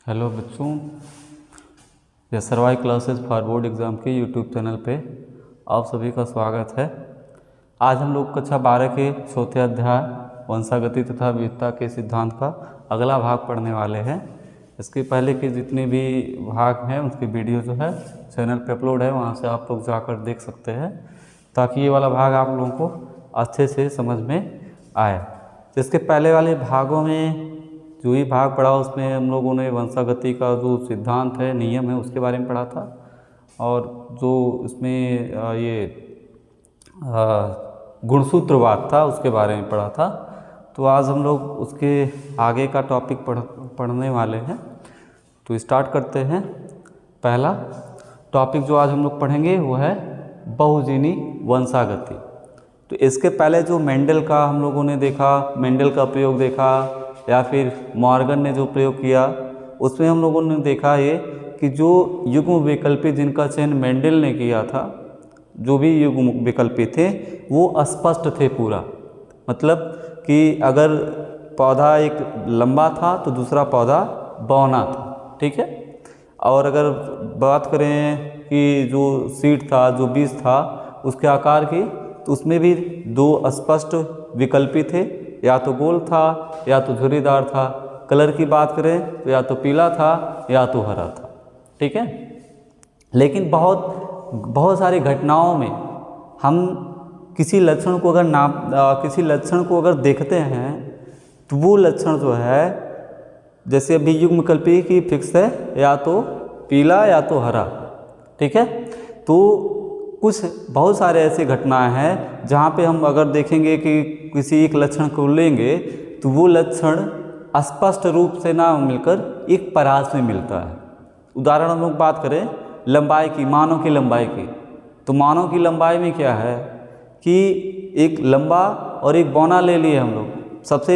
Hello बच्चों, यह सरवाई classes for board exam के यूट्यूब चैनल पे आप सभी का स्वागत है। आज हम लोग कक्षा 12 के चौथे अध्याय वंशागति तथा विविधता के सिद्धांत का अगला भाग पढ़ने वाले हैं। इसके पहले के जितने भी भाग हैं उसकी वीडियो जो है चैनल पे अपलोड है, वहाँ से आप लोग जाकर देख सकते हैं ताकि ये वाला भाग आप लोगों को अच्छे से समझ में आए। तो इसके पहले वाले भागों में जो ही भाग पढ़ा उसमें हम लोगों ने वंशागति का जो सिद्धांत है, नियम है, उसके बारे में पढ़ा था। और जो इसमें गुणसूत्रवाद था उसके बारे में पढ़ा था। तो आज हम लोग उसके आगे का टॉपिक पढ़ने वाले हैं। तो स्टार्ट करते हैं। पहला टॉपिक जो आज हम लोग पढ़ेंगे वो है बहुजीनी वंशागति। तो इसके पहले जो मेंडल का हम लोगों ने देखा, मेंडल का प्रयोग देखा या फिर मॉर्गन ने जो प्रयोग किया, उसमें हम लोगों ने देखा ये कि जो युग्म विकल्पी जिनका चयन मेंडल ने किया था, जो भी युग्म विकल्पी थे वो अस्पष्ट थे पूरा। मतलब कि अगर पौधा एक लंबा था तो दूसरा पौधा बौना था, ठीक है। और अगर बात करें कि जो सीड था, जो बीज था उसके आकार की, तो उसमें भी दो अस्पष्ट विकल्पी थे, या तो गोल था या तो झुर्रीदार था। कलर की बात करें तो या तो पीला था या तो हरा था, ठीक है। लेकिन बहुत सारी घटनाओं में हम किसी लक्षण को अगर देखते हैं तो वो लक्षण जो है, जैसे अभी युग्म विकल्पी की फिक्स है या तो पीला या तो हरा, ठीक है। तो बहुत सारे ऐसे घटनाएं हैं जहाँ पे हम अगर देखेंगे कि किसी एक लक्षण को लेंगे तो वो लक्षण स्पष्ट रूप से ना मिलकर एक परास में मिलता है। उदाहरण हम लोग बात करें लंबाई की, मानव की लंबाई की, तो मानव की लंबाई में क्या है कि एक लंबा और एक बौना ले लिए हम लोग। सबसे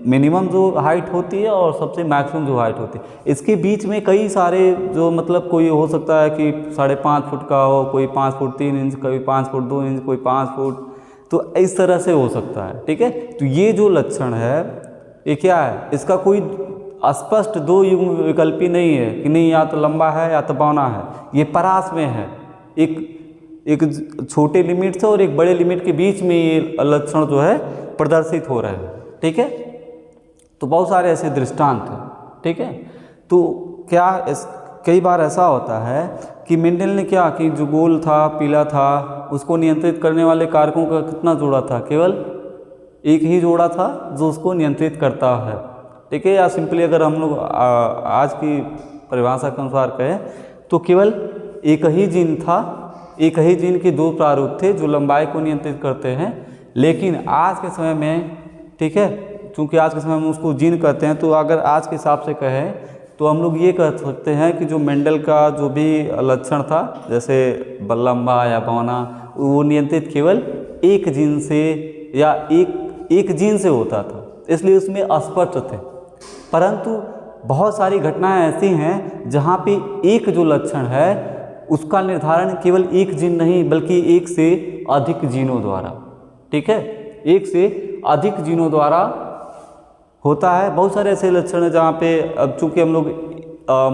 मिनिमम जो हाइट होती है और सबसे मैक्सिमम जो हाइट होती है, इसके बीच में कई सारे जो मतलब कोई हो सकता है कि 5.5 फुट का हो, कोई 5 फुट 3 इंच, कोई 5 फुट 2 इंच, कोई 5 फुट, तो इस तरह से हो सकता है, ठीक है। तो ये जो लक्षण है ये क्या है, इसका कोई स्पष्ट दो युग्म विकल्पी नहीं है कि नहीं या तो लंबा है या तो बौना है। ये परास में है, एक छोटे लिमिट से और एक बड़े लिमिट के बीच में ये लक्षण जो है प्रदर्शित हो रहे हैं, ठीक है। तो बहुत सारे ऐसे दृष्टांत हैं, ठीक है। तो क्या कई बार ऐसा होता है कि मेंडल ने क्या कि जो गोल था, पीला था, उसको नियंत्रित करने वाले कारकों का कितना जोड़ा था, केवल एक ही जोड़ा था जो उसको नियंत्रित करता है, ठीक है। या सिंपली अगर हम लोग आज की परिभाषा के अनुसार कहें तो केवल एक ही जीन था, एक ही जीन के दो प्रारूप थे जो लंबाई को नियंत्रित करते हैं। लेकिन आज के समय में, ठीक है, क्योंकि आज के समय में उसको जीन कहते हैं, तो अगर आज के हिसाब से कहें तो हम लोग ये कह सकते हैं कि जो मेंडल का जो भी लक्षण था, जैसे लंबा या बौना, वो नियंत्रित केवल एक जीन से या एक जीन से होता था, इसलिए उसमें अस्पष्ट थे। परंतु बहुत सारी घटनाएं ऐसी हैं जहाँ पे एक जो लक्षण है उसका निर्धारण केवल एक जीन नहीं बल्कि एक से अधिक जीनों द्वारा, ठीक है, एक से अधिक जीनों द्वारा होता है। बहुत सारे ऐसे लक्षण हैं जहाँ पे अब चूँकि हम लोग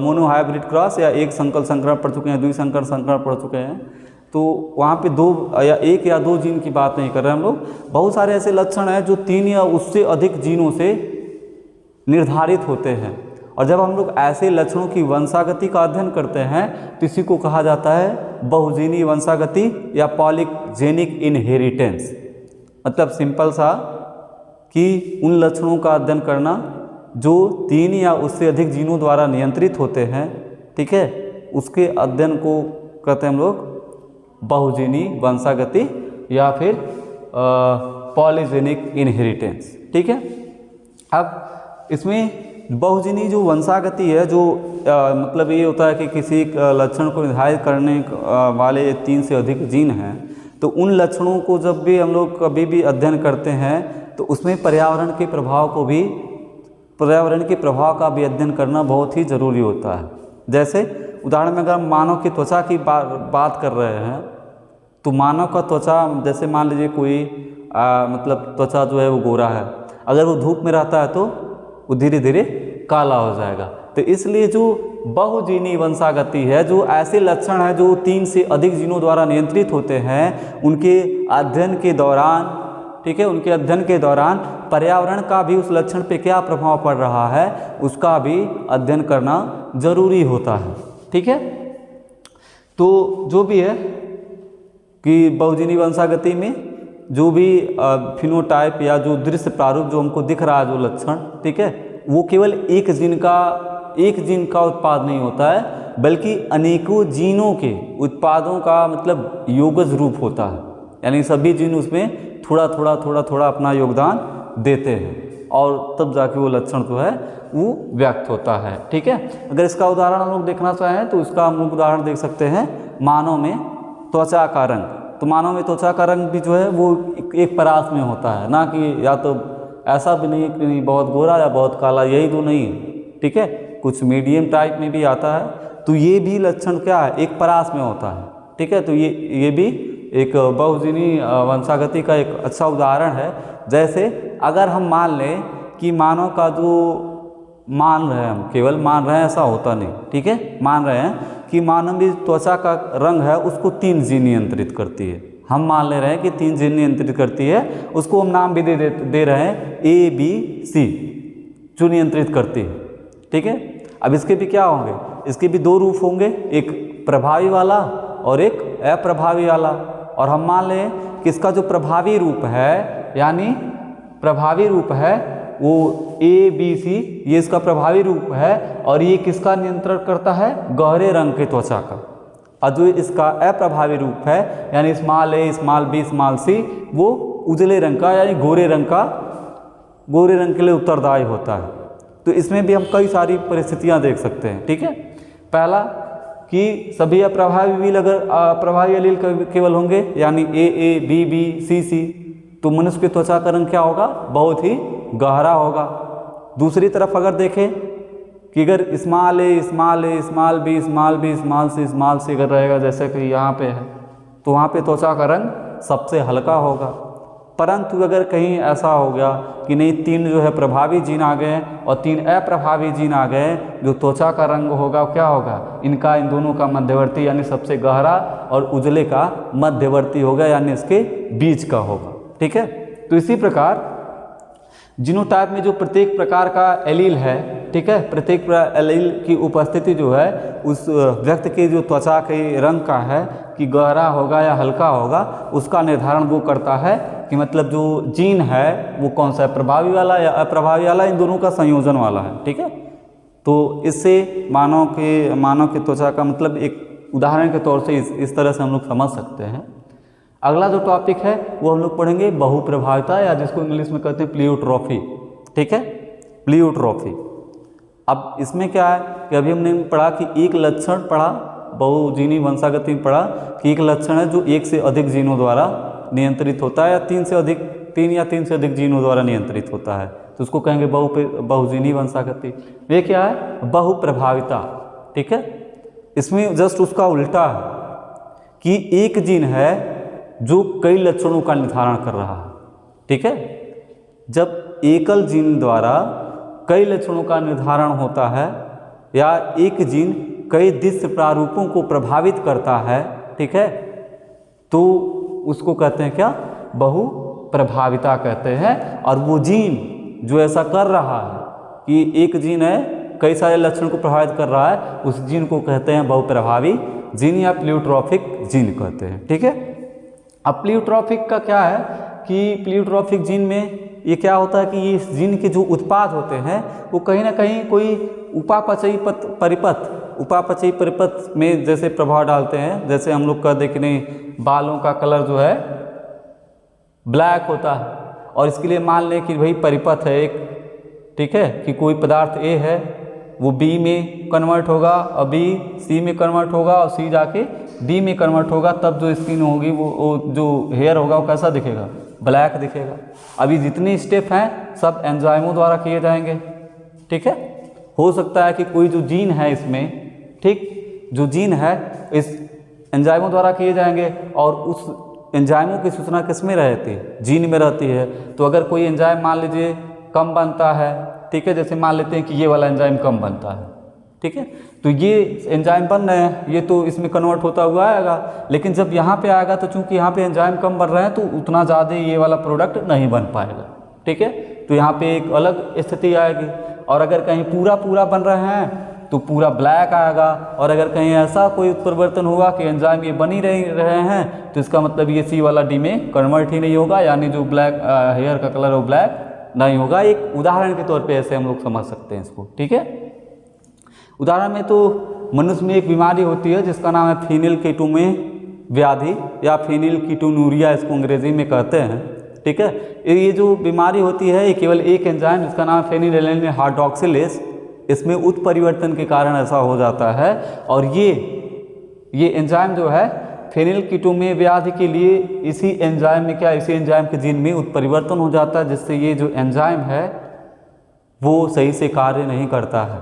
मोनोहाइब्रिड क्रॉस या एक संकर संकरण पढ़ चुके हैं, द्विसंकर संकरण पढ़ चुके हैं, तो वहाँ पे एक या दो जीन की बात नहीं कर रहे हम लोग। बहुत सारे ऐसे लक्षण हैं जो 3 या उससे अधिक जीनों से निर्धारित होते हैं। और जब हम लोग ऐसे लक्षणों की वंशागति का अध्ययन करते हैं तो इसी को कहा जाता है बहुजीनी वंशागति या पॉलीजेनिक इनहेरिटेंस। मतलब सिंपल सा कि उन लक्षणों का अध्ययन करना जो 3 या उससे अधिक जीनों द्वारा नियंत्रित होते हैं, ठीक है, उसके अध्ययन को कहते हैं हम लोग बहुजीनी वंशागति या फिर पॉलीजेनिक इनहेरिटेंस, ठीक है। अब इसमें बहुजीनी जो वंशागति है, जो मतलब ये होता है कि किसी लक्षण को निर्धारित करने वाले 3 से अधिक जीन हैं, तो उन लक्षणों को जब भी हम लोग कभी भी अध्ययन करते हैं तो उसमें पर्यावरण के प्रभाव का भी अध्ययन करना बहुत ही ज़रूरी होता है। जैसे उदाहरण में अगर मानव की त्वचा की बात कर रहे हैं तो मानव का त्वचा, जैसे मान लीजिए कोई मतलब त्वचा जो है वो गोरा है, अगर वो धूप में रहता है तो वो धीरे धीरे काला हो जाएगा। तो इसलिए जो बहुजीनी वंशागति है, जो ऐसे लक्षण हैं जो 3 से अधिक जीनों द्वारा नियंत्रित होते हैं, उनके अध्ययन के दौरान, ठीक है, उनके अध्ययन के दौरान पर्यावरण का भी उस लक्षण पे क्या प्रभाव पड़ रहा है उसका भी अध्ययन करना जरूरी होता है। ठीक है, तो जो भी है कि बहुजीनी वंशागति में जो भी फिनोटाइप या जो दृश्य प्रारूप जो हमको दिख रहा है जो लक्षण, ठीक है, वो केवल एक जीन का उत्पाद नहीं होता है, बल्कि अनेकों जीनों के उत्पादों का मतलब योगज रूप होता है। यानी सभी जीन उसमें थोड़ा थोड़ा अपना योगदान देते हैं और तब जाके वो लक्षण जो है वो व्यक्त होता है। ठीक है, अगर इसका उदाहरण हम लोग देखना चाहें तो इसका हम लोग उदाहरण देख सकते हैं मानव में त्वचा का रंग। तो मानव में त्वचा का रंग भी जो है वो एक परास में होता है, ना कि या तो ऐसा भी नहीं कि बहुत गोरा या बहुत काला, यही दो नहीं है। ठीक है, कुछ मीडियम टाइप में भी आता है। तो ये भी लक्षण क्या है, एक परास में होता है। ठीक है, तो ये भी एक बहुजीनी वंशागति का एक अच्छा उदाहरण है। जैसे अगर हम मान लें कि मानव का जो मान रहे हैं, हम केवल मान रहे हैं ऐसा होता नहीं। ठीक है, मान रहे हैं कि मानव की त्वचा का रंग है उसको 3 जीन नियंत्रित करती है। हम मान ले रहे हैं कि 3 जीन नियंत्रित करती है, उसको हम नाम भी दे रहे हैं ABC जो नियंत्रित करती है। ठीक है, अब इसके भी क्या होंगे, इसके भी 2 रूप होंगे, एक प्रभावी वाला और एक अप्रभावी वाला। और हम मान लें कि इसका जो प्रभावी रूप है, यानी प्रभावी रूप है वो ABC, ये इसका प्रभावी रूप है और ये किसका नियंत्रण करता है, गहरे रंग के त्वचा का। और जो इसका अप्रभावी रूप है यानी small a, small b, small c, वो उजले रंग का यानी गोरे रंग के लिए उत्तरदायी होता है। तो इसमें भी हम कई सारी परिस्थितियां देख सकते हैं। ठीक है, पहला कि सभी अप्रभावी एलील केवल होंगे यानी AA, BB, CC, तो मनुष्य की त्वचा का रंग क्या होगा, बहुत ही गहरा होगा। दूसरी तरफ अगर देखें कि अगर small a, small b, small c अगर रहेगा जैसे कि यहाँ पे है, तो वहाँ पे त्वचा का रंग सबसे हल्का होगा। परंतु अगर कहीं ऐसा हो गया कि नहीं, 3 जो है प्रभावी जीन आ गए और 3 अप्रभावी जीन आ गए, जो त्वचा का रंग होगा क्या होगा, इन दोनों का मध्यवर्ती यानी सबसे गहरा और उजले का मध्यवर्ती होगा यानी इसके बीच का होगा। ठीक है, तो इसी प्रकार जीनोटाइप में जो प्रत्येक प्रकार का एलील है, ठीक है, प्रत्येक एलील की उपस्थिति जो है उस व्यक्ति के जो त्वचा के रंग का है कि गहरा होगा या हल्का होगा, उसका निर्धारण वो करता है कि मतलब जो जीन है वो कौन सा है, प्रभावी वाला या अप्रभावी वाला, इन दोनों का संयोजन वाला है। ठीक है, तो इससे मानव के त्वचा का मतलब एक उदाहरण के तौर से इस तरह से हम लोग समझ सकते हैं। अगला जो टॉपिक है वो हम लोग पढ़ेंगे बहुप्रभाविता, या जिसको इंग्लिश में कहते हैं प्लियोट्रॉफी। ठीक है, प्लियोट्रॉफी। अब इसमें क्या है कि अभी हमने पढ़ा कि एक लक्षण पढ़ा, बहुजीनी वंशागति में पढ़ा कि एक लक्षण है जो 1 से अधिक जीनों द्वारा नियंत्रित होता है या 3 या 3 से अधिक जीनों द्वारा नियंत्रित होता है, तो उसको कहेंगे बहुजीनी वंशागति। वे क्या है, बहुप्रभाविता। ठीक है, इसमें जस्ट उसका उल्टा है कि एक जीन है जो कई लक्षणों का निर्धारण कर रहा है। ठीक है, जब एकल जीन द्वारा कई लक्षणों का निर्धारण होता है या एक जीन कई दृश्य प्रारूपों को प्रभावित करता है, ठीक है, तो उसको कहते हैं क्या, बहुप्रभाविता कहते हैं। और वो जीन जो ऐसा कर रहा है कि एक जीन है कई सारे लक्षणों को प्रभावित कर रहा है, उस जीन को कहते हैं बहुप्रभावी जीन या प्लियोट्रॉफिक जीन कहते हैं। ठीक है, अब प्लियोट्रॉफिक का क्या है कि प्लियोट्रॉफिक जीन में ये क्या होता है कि ये जीन के जो उत्पाद होते हैं वो कहीं ना कहीं कोई उपापचयी परिपथ में जैसे प्रभाव डालते हैं। जैसे हम लोग कह दें कि नहीं, बालों का कलर जो है ब्लैक होता है और इसके लिए मान लें कि भाई परिपथ है एक, ठीक है, कि कोई पदार्थ A है वो B में कन्वर्ट होगा और B C में कन्वर्ट होगा और C जाके D में कन्वर्ट होगा, तब जो स्किन होगी वो जो हेयर होगा वो कैसा दिखेगा, ब्लैक दिखेगा। अभी जितने स्टेप हैं सब एंजाइमों द्वारा किए जाएंगे। ठीक है, हो सकता है कि कोई जो जीन है इसमें, ठीक, जो जीन है इस एंजाइमों द्वारा किए जाएंगे और उस एंजाइमों की सूचना किस में रहती है, जीन में रहती है। तो अगर कोई एंजाइम मान लीजिए कम बनता है, ठीक है, जैसे मान लेते हैं कि ये वाला एंजाइम कम बनता है, ठीक है। तो ये एंजाइम बन रहे हैं, ये तो इसमें कन्वर्ट होता हुआ आएगा, लेकिन जब यहाँ पे आएगा तो चूंकि यहाँ पे एंजाइम कम बन रहे हैं तो उतना ज़्यादा ये वाला प्रोडक्ट नहीं बन पाएगा, ठीक है। तो यहाँ पे एक अलग स्थिति आएगी। और अगर कहीं पूरा पूरा बन रहे हैं तो पूरा ब्लैक आएगा, और अगर कहीं ऐसा कोई उत्परिवर्तन हुआ कि एंजाइम ये बन ही रहे हैं तो इसका मतलब ये सी वाला डी में कन्वर्ट ही नहीं होगा, यानी जो ब्लैक हेयर का कलर है वो ब्लैक नहीं होगा। एक उदाहरण के तौर पे ऐसे हम लोग समझ सकते हैं इसको, ठीक है। उदाहरण में तो मनुष्य में एक बीमारी होती है जिसका नाम है फेनिलकेटोनुरिया व्याधि या फेनिलकेटोनुरिया, इसको अंग्रेजी में कहते हैं, ठीक है। ये जो बीमारी होती है ये केवल एक एंजाइम जिसका नाम है फेनिलएलैनिन हाइड्रॉक्सिलेज, इसमें उत्परिवर्तन के कारण ऐसा हो जाता है। और ये एंजाइम जो है फेनिलकेटोनुरिया व्याधि के लिए इसी एंजाइम में इसी एंजाइम के जीन में उत्परिवर्तन हो जाता है, जिससे ये जो एंजाइम है वो सही से कार्य नहीं करता है।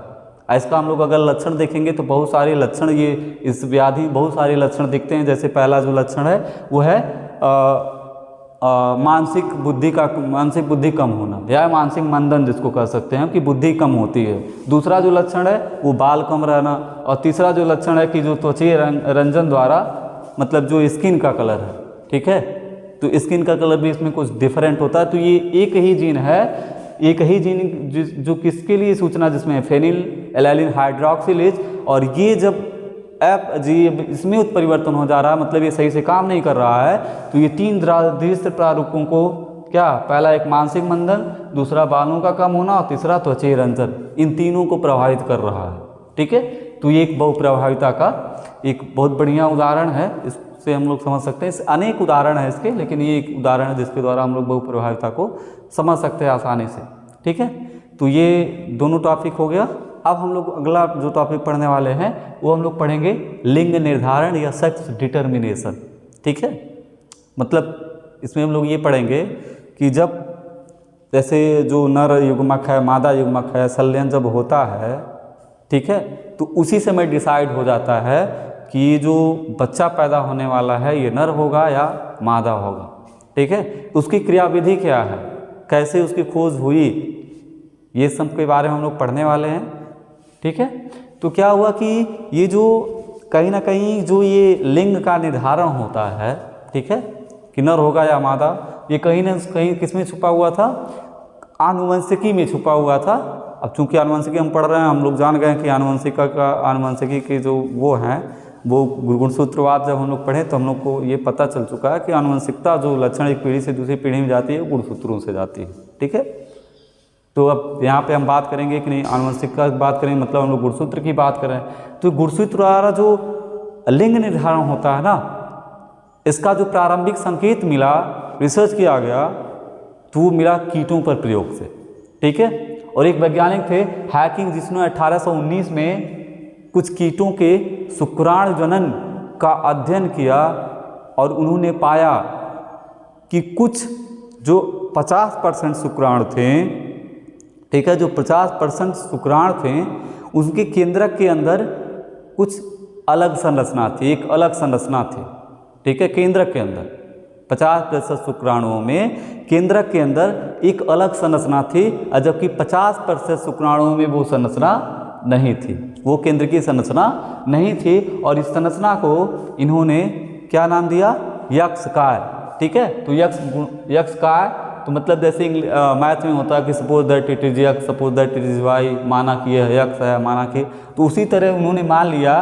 इसका हम लोग अगर लक्षण देखेंगे तो बहुत सारे लक्षण ये इस व्याधि बहुत सारे लक्षण दिखते हैं। जैसे पहला जो लक्षण है वो है मानसिक बुद्धि कम होना या मानसिक मंदन, जिसको कह सकते हैं कि बुद्धि कम होती है। दूसरा जो लक्षण है वो बाल कम रहना, और तीसरा जो लक्षण है कि जो त्वचीय रंजन द्वारा मतलब जो स्किन का कलर है, ठीक है, तो स्किन का कलर भी इसमें कुछ डिफरेंट होता है। तो ये एक ही जीन है, एक ही जीन जो किसके लिए सूचना जिसमें फेनिलएलैनिन हाइड्रॉक्सिलेज, और ये जब इसमें उत्परिवर्तन हो जा रहा है, मतलब ये सही से काम नहीं कर रहा है, तो ये तीन दृश्य प्रारूपों को क्या, पहला एक मानसिक मंदन, दूसरा बालों का कम होना और तीसरा त्वचीय रंजन, इन तीनों को प्रभावित कर रहा है, ठीक है। तो ये एक बहुप्रभाविता का एक बहुत बढ़िया उदाहरण है, इससे हम लोग समझ सकते हैं। अनेक उदाहरण है इसके, लेकिन ये एक उदाहरण है जिसके द्वारा हम लोग बहुप्रभाविता को समझ सकते हैं आसानी से, ठीक है। तो ये दोनों टॉपिक हो गया। अब हम लोग अगला जो टॉपिक पढ़ने वाले हैं वो हम लोग पढ़ेंगे लिंग निर्धारण या सेक्स डिटर्मिनेशन, ठीक है। मतलब इसमें हम लोग ये पढ़ेंगे कि जब जैसे जो नर युग्मक है, मादा युग्मक है, संलयन जब होता है, ठीक है, तो उसी समय डिसाइड हो जाता है कि ये जो बच्चा पैदा होने वाला है ये नर होगा या मादा होगा, ठीक है। उसकी क्रियाविधि क्या है, कैसे उसकी खोज हुई, ये सब के बारे में हम लोग पढ़ने वाले हैं, ठीक है। तो क्या हुआ कि ये जो कहीं ना कहीं जो ये लिंग का निर्धारण होता है, ठीक है, कि नर होगा या मादा, ये कहीं ना कहीं किस में छुपा हुआ था, आनुवंशिकी में छुपा हुआ था। अब चूंकि आनुवंशिकी हम पढ़ रहे हैं, हम लोग जान गए कि आनुवंशिकी के जो वो हैं वो गुणसूत्रवाद जब हम लोग पढ़े तो हम लोग को ये पता चल चुका है कि आनुवंशिकता जो लक्षण एक पीढ़ी से दूसरी पीढ़ी में जाती है गुणसूत्रों से जाती है, ठीक है। तो अब यहाँ पे हम बात करेंगे कि नहीं आनुवंशिकता की बात करेंगे, मतलब हम लोग गुणसूत्र की बात करें तो गुणसूत्र द्वारा जो लिंग निर्धारण होता है ना, इसका जो प्रारंभिक संकेत मिला, रिसर्च किया गया, तो वो मिला कीटों पर प्रयोग से, ठीक है। और एक वैज्ञानिक थे हैकिंग, जिसने 1819 में कुछ कीटों के शुक्राणु जनन का अध्ययन किया और उन्होंने पाया कि कुछ जो 50% शुक्राणु थे, ठीक है, जो 50% शुक्राणु थे उनके केंद्रक के अंदर कुछ अलग संरचना थी, एक अलग संरचना थी, ठीक है। केंद्रक के अंदर 50% शुक्राणुओं में केंद्रक के अंदर एक अलग संरचना थी, और जबकि 50% शुक्राणुओं में वो संरचना नहीं थी, वो केंद्र की संरचना नहीं थी। और इस संरचना को इन्होंने क्या नाम दिया, यक्षकाय, ठीक है। तो यक्षकाय तो मतलब जैसे मैथ में होता है कि suppose that it is x, suppose that it is y, माना कि यह यक्स है, माना कि, तो उसी तरह उन्होंने मान लिया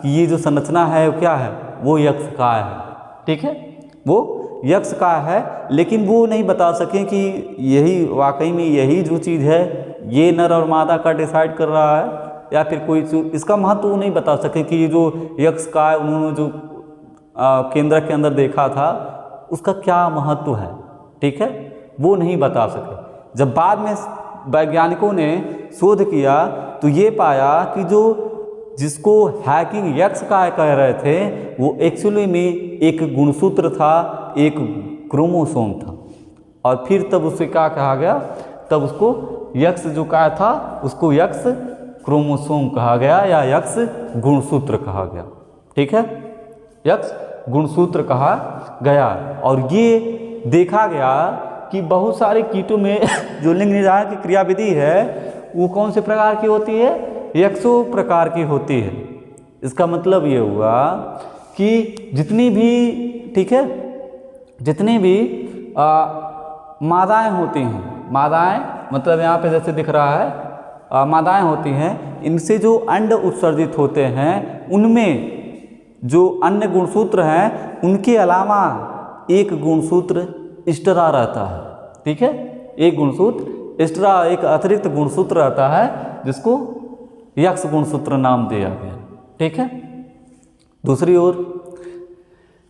कि ये जो संरचना है वो क्या है, वो यक्षकाय है, ठीक है, वो यक्षकाय है। लेकिन वो नहीं बता सके कि यही वाकई में यही जो चीज़ है ये नर और मादा का डिसाइड कर रहा है, या फिर कोई इसका महत्व वो नहीं बता सके कि ये जो यक्षकाय उन्होंने जो केंद्र के अंदर देखा था उसका क्या महत्व है, ठीक है, वो नहीं बता सके। जब बाद में वैज्ञानिकों ने शोध किया तो ये पाया कि जो जिसको हैकिंग यक्षकाय कह रहे थे वो एक्चुअली में एक गुणसूत्र था, एक क्रोमोसोम था। और फिर तब उसे क्या कहा गया, तब उसको यक्ष जो कहा था उसको यक्ष क्रोमोसोम कहा गया या यक्ष गुणसूत्र कहा गया, ठीक है, यक्ष गुणसूत्र कहा गया। और ये देखा गया कि बहुत सारे कीटों में जो लिंग निर्धारण की क्रियाविधि है वो कौन से प्रकार की होती है, यक्षो प्रकार की होती है। इसका मतलब ये हुआ कि जितनी भी, ठीक है, जितनी भी मादाएं होती हैं, मादाएं मतलब यहाँ पे जैसे दिख रहा है मादाएं होती हैं, इनसे जो अंड उत्सर्जित होते हैं उनमें जो अन्य गुणसूत्र हैं उनके अलावा एक गुणसूत्र एक्स्ट्रा रहता है। ठीक है, एक गुणसूत्र एक्स्ट्रा, एक अतिरिक्त गुणसूत्र रहता है जिसको यक्ष गुणसूत्र नाम दिया गया। ठीक है, दूसरी ओर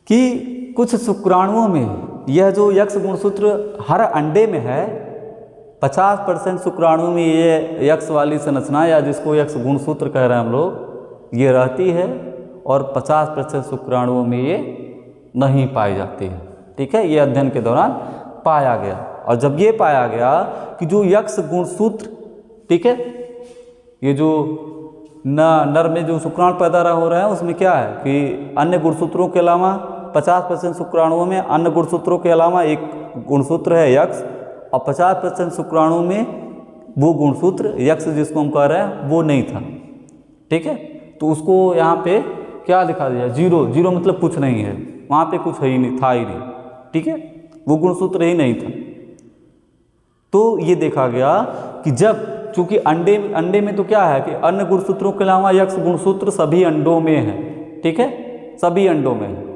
कि कुछ शुक्राणुओं में यह जो यक्ष गुणसूत्र हर अंडे में है, 50% शुक्राणु में ये यक्ष वाली संरचना या जिसको यक्ष गुणसूत्र कह रहे हैं हम लोग, ये रहती है और 50% शुक्राणुओं में ये नहीं पाई जाती है। ठीक है, ये अध्ययन के दौरान पाया गया। और जब ये पाया गया कि जो यक्ष गुणसूत्र, ठीक है, ये जो नर में जो शुक्राणु पैदा हो रहे हैं उसमें क्या है कि अन्य गुणसूत्रों के अलावा 50% शुक्राणुओं में अन्य गुणसूत्रों के अलावा एक गुणसूत्र है यक्ष, और 50% शुक्राणु में वो गुणसूत्र यक्ष जिसको हम कह रहे हैं वो नहीं था। ठीक है, तो उसको यहाँ पे क्या लिखा दिया, जीरो। जीरो मतलब कुछ नहीं है, वहाँ पे कुछ है ही नहीं, था ही नहीं। ठीक है, वो गुणसूत्र ही नहीं था। तो ये देखा गया कि जब, चूंकि अंडे में तो क्या है कि अन्य गुणसूत्रों के अलावा यक्ष गुणसूत्र सभी अंडों में है। ठीक है, सभी अंडों में है।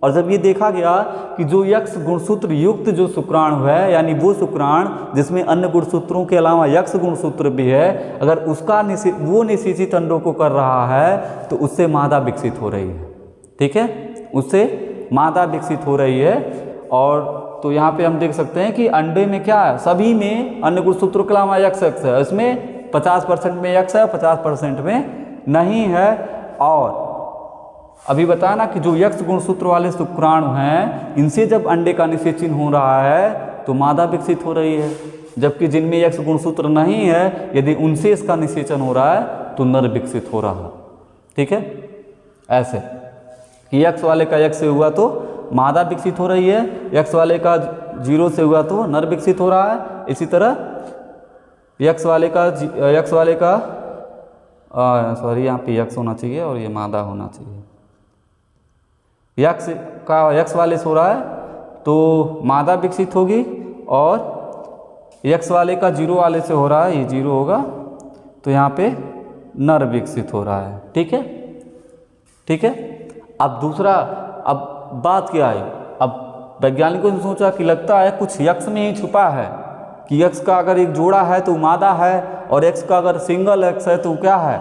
और जब ये देखा गया कि जो यक्ष गुणसूत्र युक्त जो शुक्राणु है, यानी वो शुक्राणु जिसमें अन्य गुणसूत्रों के अलावा यक्ष गुणसूत्र भी है, अगर उसका वो निषेचित अंडों को कर रहा है तो उससे मादा विकसित हो रही है। ठीक है, उससे मादा विकसित हो रही है। और तो यहाँ पे हम देख सकते हैं कि अंडे में क्या है, सभी में अन्य गुणसूत्रों के अलावा यक्ष है, इसमें 50% में यक्ष है, 50% में नहीं है। और अभी बताया ना कि जो यक्ष गुणसूत्र वाले शुक्राणु हैं, इनसे जब अंडे का निषेचन हो रहा है तो मादा विकसित हो रही है, जबकि जिनमें यक्ष गुणसूत्र नहीं है, यदि उनसे इसका निषेचन हो रहा है तो नर विकसित हो रहा है। ठीक है, ऐसे कि यक्ष वाले का यक्ष से हुआ तो मादा विकसित हो रही है, यक्ष वाले का जीरो से हुआ तो नर विकसित हो रहा है। इसी तरह यक्ष वाले का सॉरी, यहाँ पे यक्ष होना चाहिए और ये मादा होना चाहिए। यक्ष वाले से हो रहा है तो मादा विकसित होगी, और यक्ष वाले का जीरो वाले से हो रहा है, ये जीरो होगा तो यहाँ पे नर विकसित हो रहा है। ठीक है, ठीक है। अब दूसरा, अब बात क्या है, अब वैज्ञानिकों ने सोचा कि लगता है कुछ यक्ष में ही छुपा है, कि यक्ष का अगर एक जोड़ा है तो मादा है, और यक्ष का अगर सिंगल यक्ष है तो क्या है,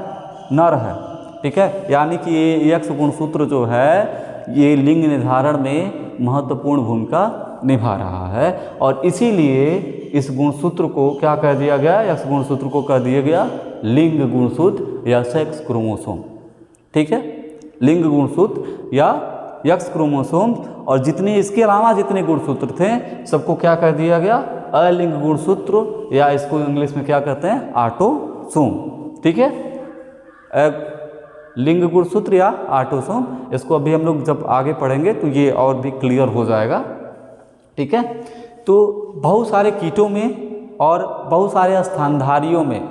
नर है। ठीक है, यानी कि ये यक्ष गुणसूत्र जो है ये लिंग निर्धारण में महत्वपूर्ण भूमिका निभा रहा है, और इसीलिए इस गुणसूत्र को क्या कह दिया गया, यक्ष गुणसूत्र को कह दिया गया लिंग गुणसूत्र या सेक्स क्रोमोसोम। ठीक है, लिंग गुणसूत्र या यक्ष क्रोमोसोम। और जितने इसके अलावा जितने गुणसूत्र थे सबको क्या कह दिया गया, अलिंग गुणसूत्र, या इसको इंग्लिश में क्या कहते हैं, ऑटोसोम। ठीक है, लिंग गुणसूत्र या ऑटोसोम, इसको अभी हम लोग जब आगे पढ़ेंगे तो ये और भी क्लियर हो जाएगा। ठीक है, तो बहुत सारे कीटों में और बहुत सारे स्थानधारियों में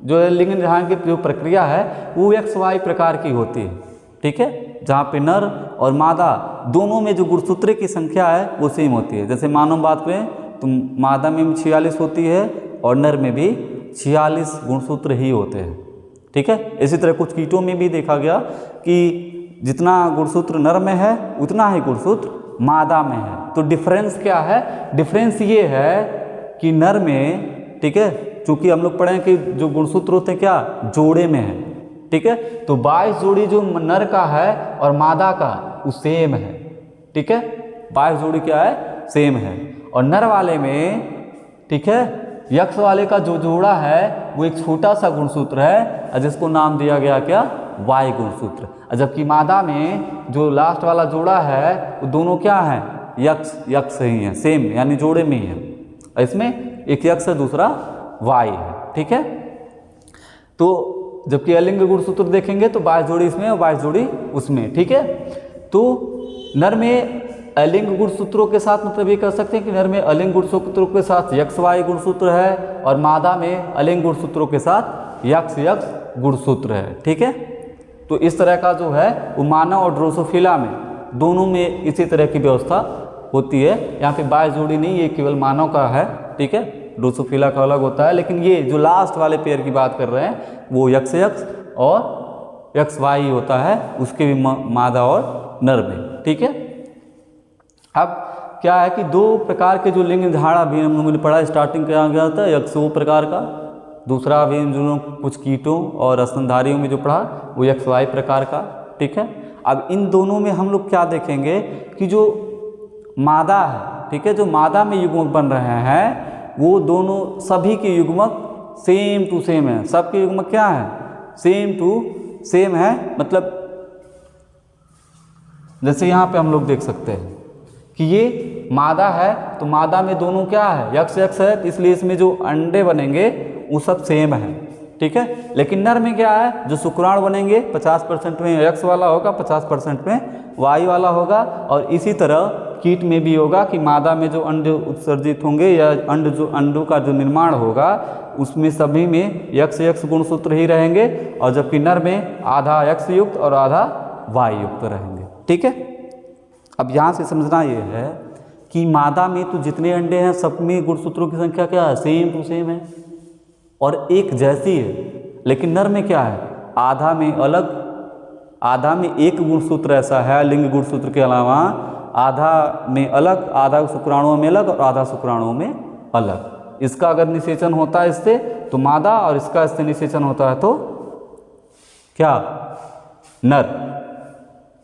जो लिंग निर्धारण की जो प्रक्रिया है वो XY प्रकार की होती है। ठीक है, जहाँ पे नर और मादा दोनों में जो गुणसूत्र की संख्या है वो सेम होती है। जैसे मानव बात करें तो मादा में 46 होती है और नर में भी 46 गुणसूत्र ही होते हैं। ठीक है, इसी तरह कुछ कीटों में भी देखा गया कि जितना गुणसूत्र नर में है उतना ही गुणसूत्र मादा में है। तो डिफरेंस क्या है, डिफरेंस ये है कि नर में, ठीक है, चूंकि हम लोग पढ़े कि जो गुणसूत्र होते हैं क्या, जोड़े में है। ठीक है, तो 22 जोड़ी जो नर का है और मादा का वो सेम है। ठीक है, 22 जोड़ी क्या है, सेम है। और नर वाले में, ठीक है, यक्ष वाले का जो जोड़ा है वो एक छोटा सा गुणसूत्र है जिसको नाम दिया गया क्या, वाई गुणसूत्र। जबकि मादा में जो लास्ट वाला जोड़ा है वो दोनों क्या है, यक्ष ही है, सेम, यानी जोड़े में ही है। इसमें एक यक्ष है, दूसरा वाई है। ठीक है, तो जबकि अलिंग गुणसूत्र देखेंगे तो 22 जोड़ी इसमें और 22 जोड़ी उसमें। ठीक है, तो नर में अलिंग गुणसूत्रों के साथ, मतलब ये कह सकते हैं कि नर में अलिंग गुणसूत्रों के साथ XY गुणसूत्र है और मादा में अलिंग गुणसूत्रों के साथ यक्स यक्स गुणसूत्र है। ठीक है, तो इस तरह का जो है वो मानव और ड्रोसोफिला में दोनों में इसी तरह की व्यवस्था होती है। यहाँ पे बाय जोड़ी नहीं, ये केवल मानव का है। ठीक है, ड्रोसोफिला का अलग होता है, लेकिन ये जो लास्ट वाले पेयर की बात कर रहे हैं वो यक्स यक्स और यक्स वाई होता है, उसके भी मादा और नर में। ठीक है, अब क्या है कि दो प्रकार के जो लिंग निर्धारण अभी हम लोगों ने पढ़ा, स्टार्टिंग किया गया था यक्सो प्रकार का, दूसरा अभी जो लोग कुछ कीटों और स्तनधारियों में जो पढ़ा वो यक्स वाई प्रकार का। ठीक है, अब इन दोनों में हम लोग क्या देखेंगे कि जो मादा है, ठीक है, जो मादा में युग्मक बन रहे हैं वो दोनों सभी के युग्मक सेम टू सेम है। सबके युग्मक क्या है, सेम टू सेम है। मतलब जैसे यहाँ पे हम लोग देख सकते हैं कि ये मादा है, तो मादा में दोनों क्या है, यक्स यक्स है, तो इसलिए इसमें जो अंडे बनेंगे वो सब सेम है। ठीक है, लेकिन नर में क्या है, जो शुक्राणु बनेंगे 50% में यक्स वाला होगा, 50% में वाई वाला होगा। और इसी तरह कीट में भी होगा कि मादा में जो अंड उत्सर्जित होंगे या अंडों का जो निर्माण होगा उसमें सभी में यक्स यक्स गुणसूत्र ही रहेंगे, और जबकि नर में आधा यक्स युक्त और आधा वाई युक्त रहेंगे। ठीक है, अब यहाँ से समझना ये है कि मादा में तो जितने अंडे हैं सब में गुणसूत्रों की संख्या क्या है, सेम टू सेम है और एक जैसी है। लेकिन नर में क्या है, आधा में अलग, आधा में एक गुणसूत्र ऐसा है लिंग गुणसूत्र के अलावा, आधा में अलग, आधा शुक्राणुओं में अलग और आधा शुक्राणुओं में अलग। इसका अगर निषेचन होता है इससे तो मादा, और इसका इससे निषेचन होता है तो क्या, नर।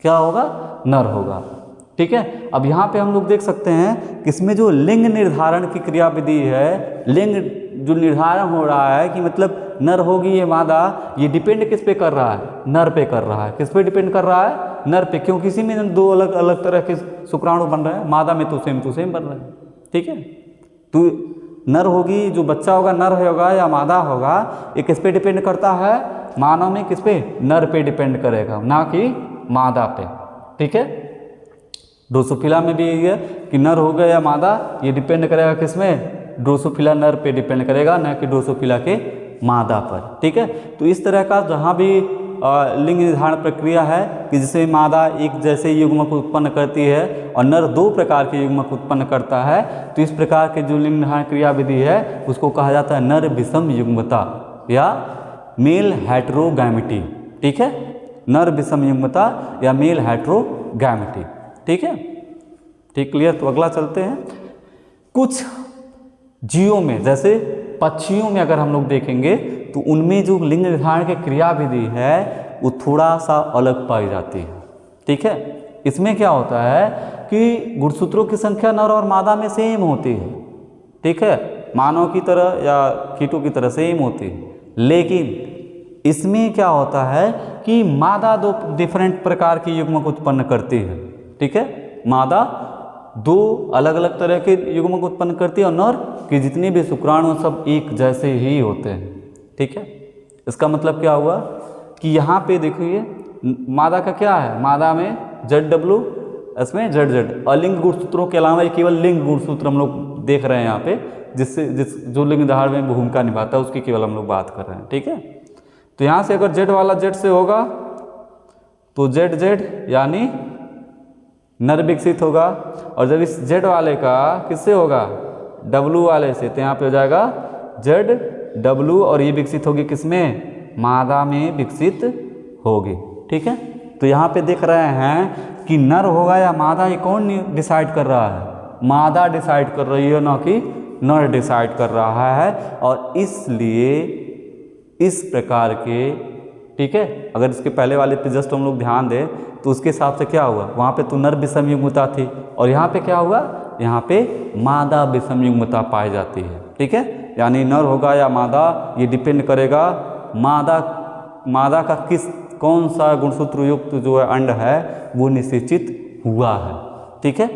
क्या होगा, नर होगा। ठीक है, अब यहाँ पे हम लोग देख सकते हैं कि इसमें जो लिंग निर्धारण की क्रियाविधि है, लिंग जो निर्धारण हो रहा है कि मतलब नर होगी ये मादा, ये डिपेंड किस पे कर रहा है, नर पे कर रहा है। किस पे डिपेंड कर रहा है, नर पे, क्योंकि इसी में दो अलग अलग तरह के शुक्राणु बन रहे हैं, मादा में तो सेम बन रहे हैं। ठीक है, तो नर होगी, जो बच्चा होगा नर होगा या मादा होगा, ये किस पे डिपेंड करता है, मानव में किस पे, नर पे डिपेंड करेगा, ना कि मादा पे। ठीक है, ड्रोसोफिला में भी यही है कि नर होगा या मादा, ये डिपेंड करेगा किसमें, ड्रोसोफिला नर पे डिपेंड करेगा, न कि ड्रोसोफिला के मादा पर। ठीक है, तो इस तरह का जहाँ भी लिंग निर्धारण प्रक्रिया है कि जिसमें मादा एक जैसे युग्मक उत्पन्न करती है और नर दो प्रकार के युग्मक उत्पन्न करता है, तो इस प्रकार के जो लिंग निर्धारण क्रियाविधि है उसको कहा जाता है नर विषम युग्मता या मेल हेट्रोगैमिटी। ठीक है, नर विषम युग्मता या मेल हेट्रोगैमिटी। ठीक है, ठीक, क्लियर। तो अगला चलते हैं। कुछ जीवों में, जैसे पक्षियों में अगर हम लोग देखेंगे तो उनमें जो लिंग निर्धारण की क्रियाविधि है वो थोड़ा सा अलग पाई जाती है। ठीक है, इसमें क्या होता है कि गुणसूत्रों की संख्या नर और मादा में सेम होती है। ठीक है, मानव की तरह या कीटों की तरह सेम होती है, लेकिन इसमें क्या होता है कि मादा दो डिफरेंट प्रकार की युग्मक उत्पन्न करती है। ठीक है, मादा दो अलग अलग तरह के युग्मक उत्पन्न करती है और नर के जितने भी शुक्राणु सब एक जैसे ही होते हैं। ठीक है, इसका मतलब क्या हुआ कि यहाँ पे देखिए मादा का क्या है, मादा में ZW, इसमें ZZ, अलिंग गुणसूत्रों के अलावा केवल लिंग गुणसूत्र हम लोग देख रहे हैं यहाँ पे, जो लिंग निर्धारण में भूमिका निभाता है उसकी केवल हम लोग बात कर रहे हैं। ठीक है, तो यहाँ से अगर Z वाला Z से होगा तो ZZ यानी नर विकसित होगा, और जब इस Z वाले का किससे होगा, W वाले से, तो यहाँ पे हो जाएगा ZW, और ये विकसित होगी किसमें, मादा में विकसित होगी। ठीक है, तो यहाँ पे देख रहे हैं कि नर होगा या मादा, ये कौन डिसाइड कर रहा है, मादा डिसाइड कर रही है, ना कि नर डिसाइड कर रहा है। और इसलिए इस प्रकार के, ठीक है, अगर इसके पहले वाले पे जस्ट हम लोग ध्यान दें तो उसके हिसाब से क्या हुआ, वहाँ पे तो नर विषम युग्मता थी, और यहाँ पे क्या हुआ, यहाँ पे मादा विषम युग्मता पाई जाती है। ठीक है, यानी नर होगा या मादा, ये डिपेंड करेगा मादा का कौन सा गुणसूत्र युक्त जो है अंड है वो निषेचित हुआ है। ठीक है,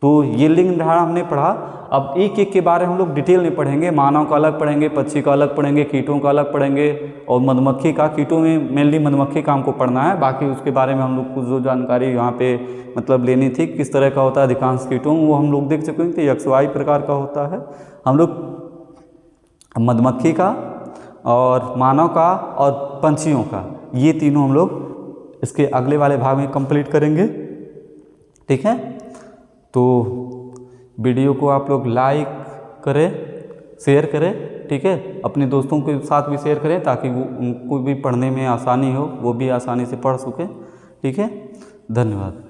तो ये लिंग निर्धारण हमने पढ़ा। अब एक एक के बारे में हम लोग डिटेल में पढ़ेंगे, मानव का अलग पढ़ेंगे, पक्षी का अलग पढ़ेंगे, कीटों का अलग पढ़ेंगे, और मधुमक्खी का, कीटों में मेनली मधुमक्खी का हमको पढ़ना है, बाकी उसके बारे में हम लोग कुछ जो जानकारी यहाँ पे मतलब लेनी थी किस तरह का होता है अधिकांश कीटों, वो हम लोग देख चुके हैं कि XY प्रकार का होता है। हम लोग मधुमक्खी का और मानव का और पंछियों का, ये तीनों हम लोग इसके अगले वाले भाग में कंप्लीट करेंगे। ठीक है, तो वीडियो को आप लोग लाइक करें, शेयर करें। ठीक है, अपने दोस्तों के साथ भी शेयर करें ताकि वो उनको भी पढ़ने में आसानी हो, वो भी आसानी से पढ़ सकें। ठीक है, धन्यवाद।